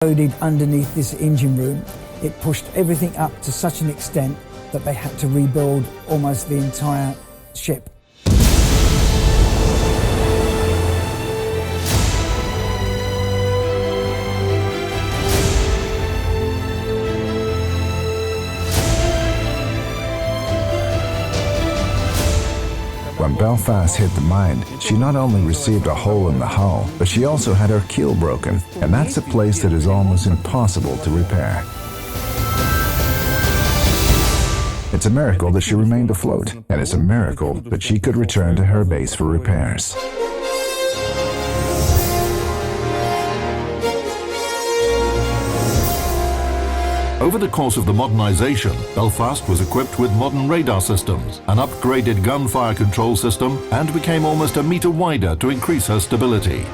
Loaded underneath this engine room, it pushed everything up to such an extent that they had to rebuild almost the entire ship. When Belfast hit the mine, she not only received a hole in the hull, but she also had her keel broken, and that's a place that is almost impossible to repair. It's a miracle that she remained afloat, and it's a miracle that she could return to her base for repairs. Over the course of the modernization, Belfast was equipped with modern radar systems, an upgraded gunfire control system, and became almost a meter wider to increase her stability.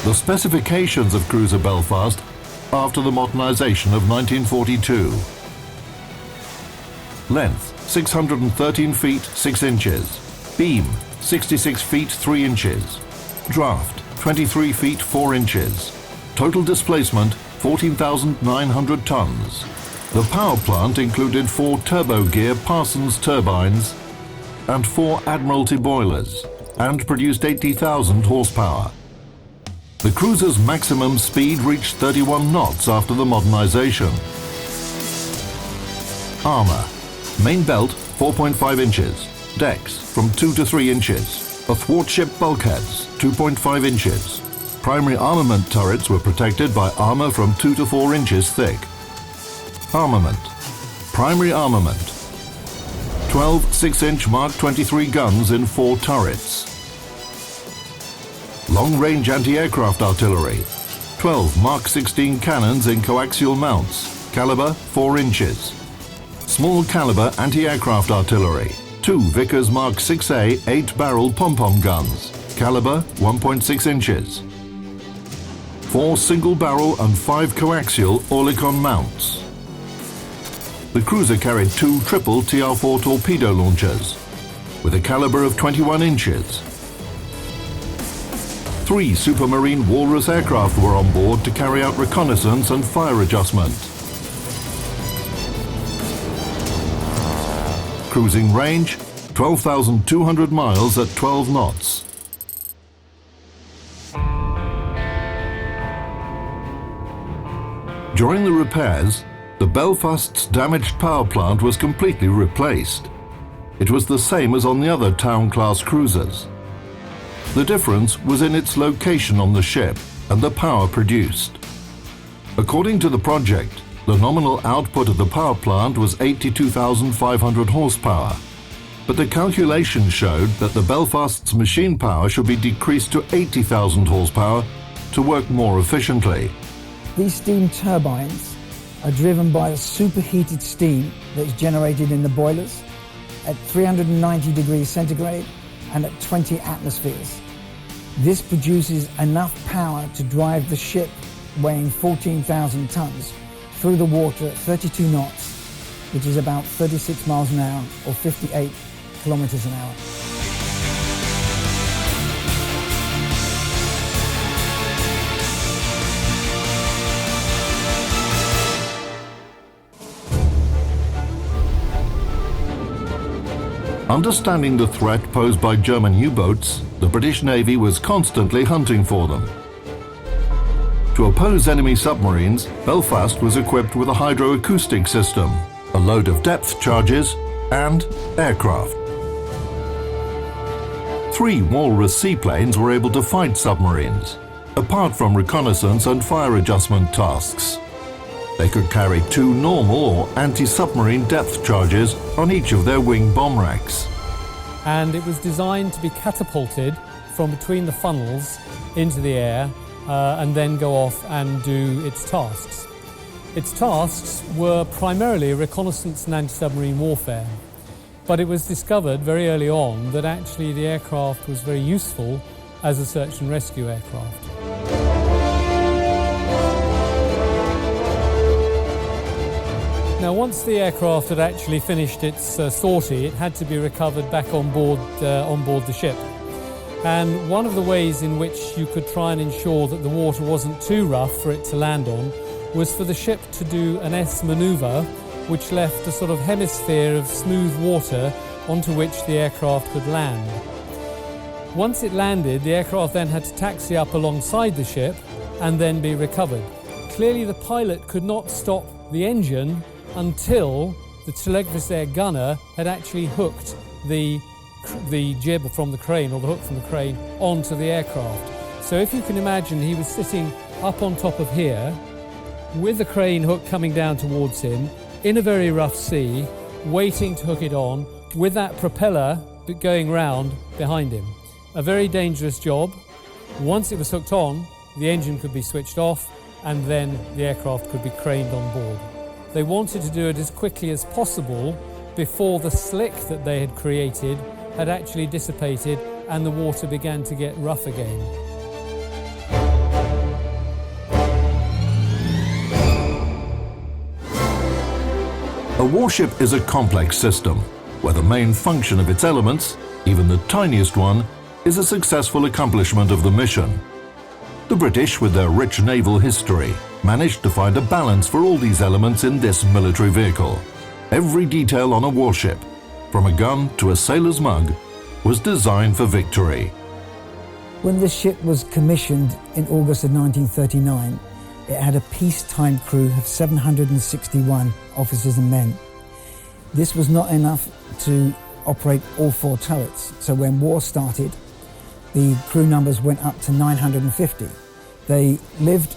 The specifications of cruiser Belfast after the modernization of 1942. Length, 613 feet 6 inches. Beam, 66 feet 3 inches. Draft, 23 feet 4 inches. Total displacement, 14,900 tons. The power plant included 4 turbo gear Parsons turbines and 4 Admiralty boilers, and produced 80,000 horsepower. The cruiser's maximum speed reached 31 knots after the modernization. Armor. Main belt, 4.5 inches. Decks, from 2 to 3 inches. Athwartship bulkheads, 2.5 inches. Primary armament turrets were protected by armor from 2 to 4 inches thick. Armament. Primary armament. 12 6-inch Mark 23 guns in 4 turrets. Long-range anti-aircraft artillery. 12 Mark 16 cannons in coaxial mounts, caliber 4 inches. Small caliber anti-aircraft artillery. 2 Vickers Mark 6A 8-barrel pom-pom guns, caliber 1.6 inches. 4 single-barrel and 5 coaxial Oerlikon mounts. The cruiser carried 2 triple TR-4 torpedo launchers with a caliber of 21 inches. 3 Supermarine Walrus aircraft were on board to carry out reconnaissance and fire adjustment. Cruising range, 12,200 miles at 12 knots. During the repairs, the Belfast's damaged power plant was completely replaced. It was the same as on the other town-class cruisers. The difference was in its location on the ship and the power produced. According to the project, the nominal output of the power plant was 82,500 horsepower, but the calculations showed that the Belfast's machine power should be decreased to 80,000 horsepower to work more efficiently. These steam turbines are driven by a superheated steam that is generated in the boilers at 390 degrees centigrade and at 20 atmospheres. This produces enough power to drive the ship, weighing 14,000 tons, through the water at 32 knots, which is about 36 miles an hour or 58 kilometers an hour. Understanding the threat posed by German U-boats, the British Navy was constantly hunting for them. To oppose enemy submarines, Belfast was equipped with a hydroacoustic system, a load of depth charges, and aircraft. 3 Walrus seaplanes were able to fight submarines, apart from reconnaissance and fire adjustment tasks. They could carry 2 normal or anti-submarine depth charges on each of their wing bomb racks. And it was designed to be catapulted from between the funnels into the air and then go off and do its tasks. Its tasks were primarily reconnaissance and anti-submarine warfare, but it was discovered very early on that actually the aircraft was very useful as a search and rescue aircraft. Now, once the aircraft had actually finished its sortie, it had to be recovered back on board the ship. And one of the ways in which you could try and ensure that the water wasn't too rough for it to land on was for the ship to do an S manoeuvre, which left a sort of hemisphere of smooth water onto which the aircraft could land. Once it landed, the aircraft then had to taxi up alongside the ship and then be recovered. Clearly the pilot could not stop the engine until the telegraphist air gunner had actually hooked the jib from the crane, or the hook from the crane, onto the aircraft. So if you can imagine, he was sitting up on top of here with the crane hook coming down towards him in a very rough sea, waiting to hook it on with that propeller going round behind him. A very dangerous job. Once it was hooked on, the engine could be switched off and then the aircraft could be craned on board. They wanted to do it as quickly as possible before the slick that they had created had actually dissipated and the water began to get rough again. A warship is a complex system, where the main function of its elements, even the tiniest one, is a successful accomplishment of the mission. The British, with their rich naval history, managed to find a balance for all these elements in this military vehicle. Every detail on a warship, from a gun to a sailor's mug, was designed for victory. When the ship was commissioned in August of 1939, it had a peacetime crew of 761 officers and men. This was not enough to operate all 4 turrets, so when war started, the crew numbers went up to 950. They lived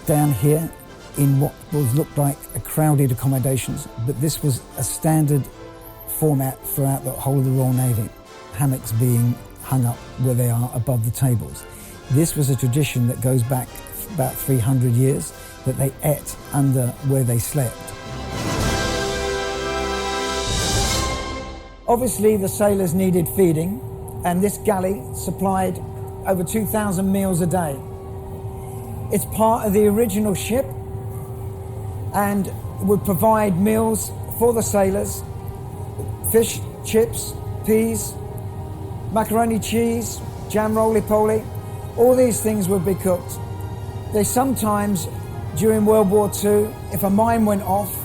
down here in what looked like a crowded accommodations, but this was a standard format throughout the whole of the Royal Navy, hammocks being hung up where they are above the tables. This was a tradition that goes back about 300 years, that they ate under where they slept. Obviously the sailors needed feeding, and this galley supplied over 2,000 meals a day. It's part of the original ship and would provide meals for the sailors: fish, chips, peas, macaroni cheese, jam roly-poly. All these things would be cooked. They sometimes, during World War II, if a mine went off,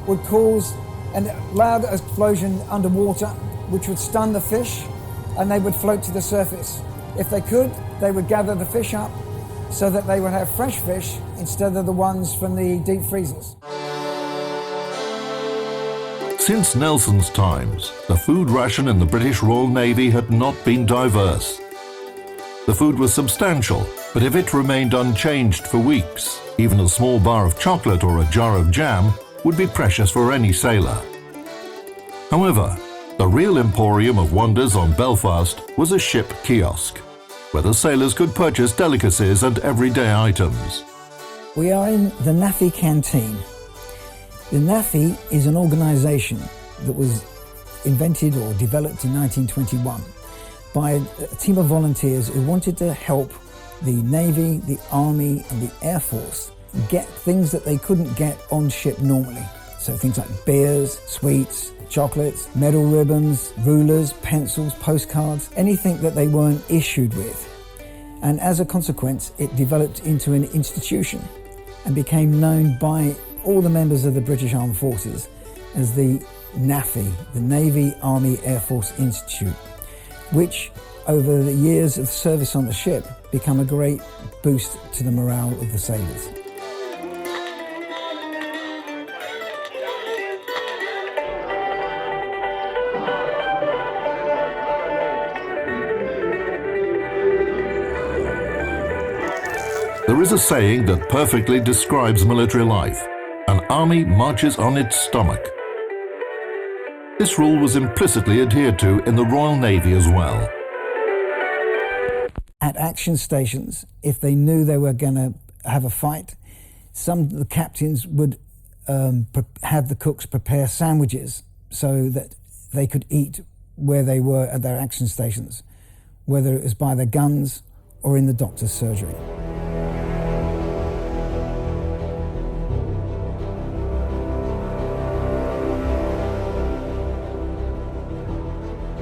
would cause a loud explosion underwater, which would stun the fish, and they would float to the surface. If they could, they would gather the fish up so that they would have fresh fish instead of the ones from the deep freezers. Since Nelson's times, the food ration in the British Royal Navy had not been diverse. The food was substantial, but if it remained unchanged for weeks, even a small bar of chocolate or a jar of jam would be precious for any sailor. However, the real emporium of wonders on Belfast was a ship kiosk, where the sailors could purchase delicacies and everyday items. We are in the NAFI canteen. The NAFI is an organisation that was invented or developed in 1921 by a team of volunteers who wanted to help the Navy, the Army and the Air Force get things that they couldn't get on ship normally. So things like beers, sweets, chocolates, medal ribbons, rulers, pencils, postcards, anything that they weren't issued with. And as a consequence, it developed into an institution and became known by all the members of the British Armed Forces as the NAFI, the Navy Army Air Force Institute, which over the years of service on the ship become a great boost to the morale of the sailors. There is a saying that perfectly describes military life: an army marches on its stomach. This rule was implicitly adhered to in the Royal Navy as well. At action stations, if they knew they were going to have a fight, some of the captains would have the cooks prepare sandwiches so that they could eat where they were at their action stations, whether it was by their guns or in the doctor's surgery.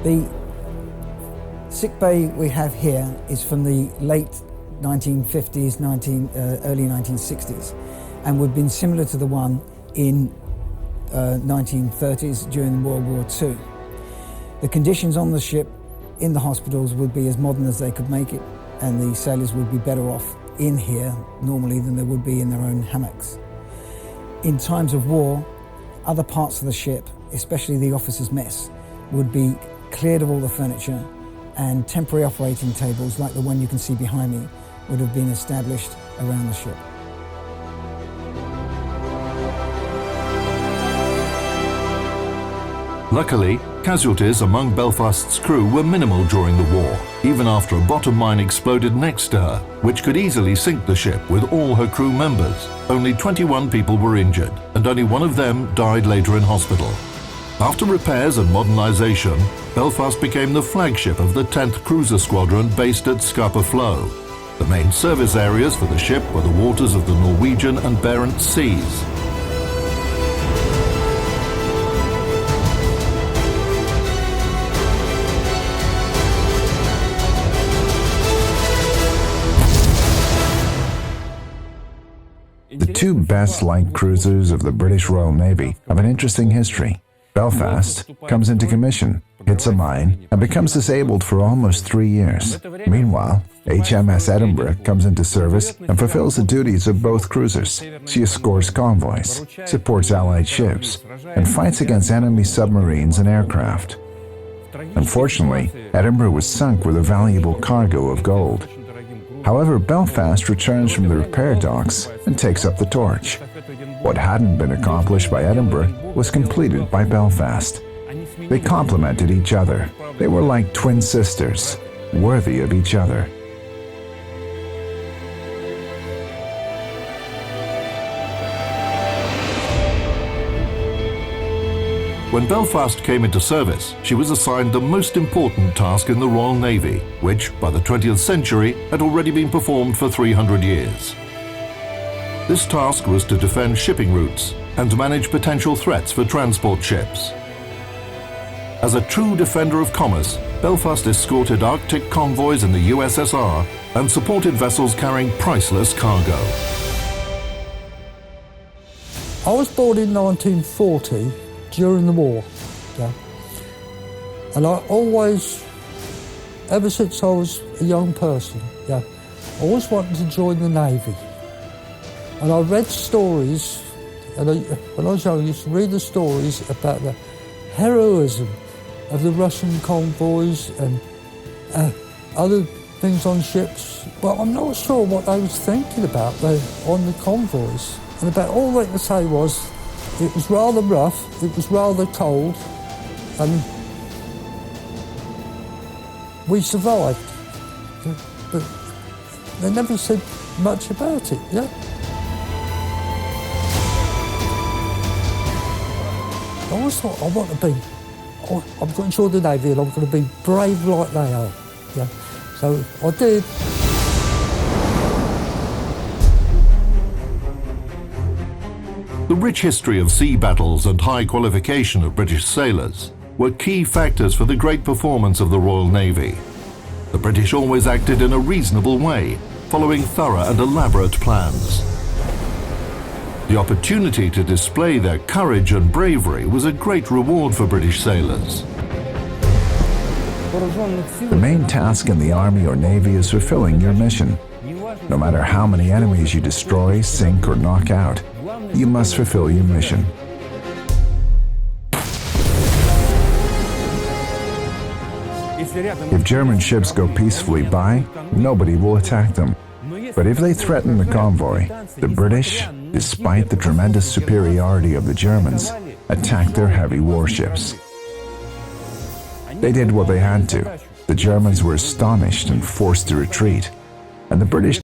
The Sick bay we have here is from the late 1950s, early 1960s, and would have been similar to the one in 1930s during World War II. The conditions on the ship in the hospitals would be as modern as they could make it, and the sailors would be better off in here normally than they would be in their own hammocks. In times of war, other parts of the ship, especially the officers' mess, would be cleared of all the furniture, and temporary operating tables like the one you can see behind me would have been established around the ship. Luckily, casualties among Belfast's crew were minimal during the war, even after a bottom mine exploded next to her, which could easily sink the ship with all her crew members. Only 21 people were injured, and only one of them died later in hospital. After repairs and modernisation, Belfast became the flagship of the 10th Cruiser Squadron based at Scapa Flow. The main service areas for the ship were the waters of the Norwegian and Barents Seas. The two best light cruisers of the British Royal Navy have an interesting history. Belfast comes into commission, hits a mine, and becomes disabled for almost 3 years. Meanwhile, HMS Edinburgh comes into service and fulfills the duties of both cruisers. She escorts convoys, supports Allied ships, and fights against enemy submarines and aircraft. Unfortunately, Edinburgh was sunk with a valuable cargo of gold. However, Belfast returns from the repair docks and takes up the torch. What hadn't been accomplished by Edinburgh was completed by Belfast. They complemented each other. They were like twin sisters, worthy of each other. When Belfast came into service, she was assigned the most important task in the Royal Navy, which, by the 20th century, had already been performed for 300 years. This task was to defend shipping routes and manage potential threats for transport ships. As a true defender of commerce, Belfast escorted Arctic convoys in the USSR and supported vessels carrying priceless cargo. I was born in 1940 during the war, yeah. And I always, ever since I was a young person, yeah, I always wanted to join the Navy. And I read stories, and when I was young I used to read the stories about the heroism of the Russian convoys and other things on ships. But I'm not sure what they was thinking about on the convoys. And about all they could say was, it was rather rough, it was rather cold, and we survived. But they never said much about it, yeah? I always thought, I want to be, I'm going to join the Navy and I'm going to be brave like they are, yeah? So I did. The rich history of sea battles and high qualification of British sailors were key factors for the great performance of the Royal Navy. The British always acted in a reasonable way, following thorough and elaborate plans. The opportunity to display their courage and bravery was a great reward for British sailors. The main task in the Army or Navy is fulfilling your mission. No matter how many enemies you destroy, sink, or knock out, you must fulfill your mission. If German ships go peacefully by, nobody will attack them. But if they threaten the convoy, the British, despite the tremendous superiority of the Germans, attacked their heavy warships. They did what they had to. The Germans were astonished and forced to retreat, and the British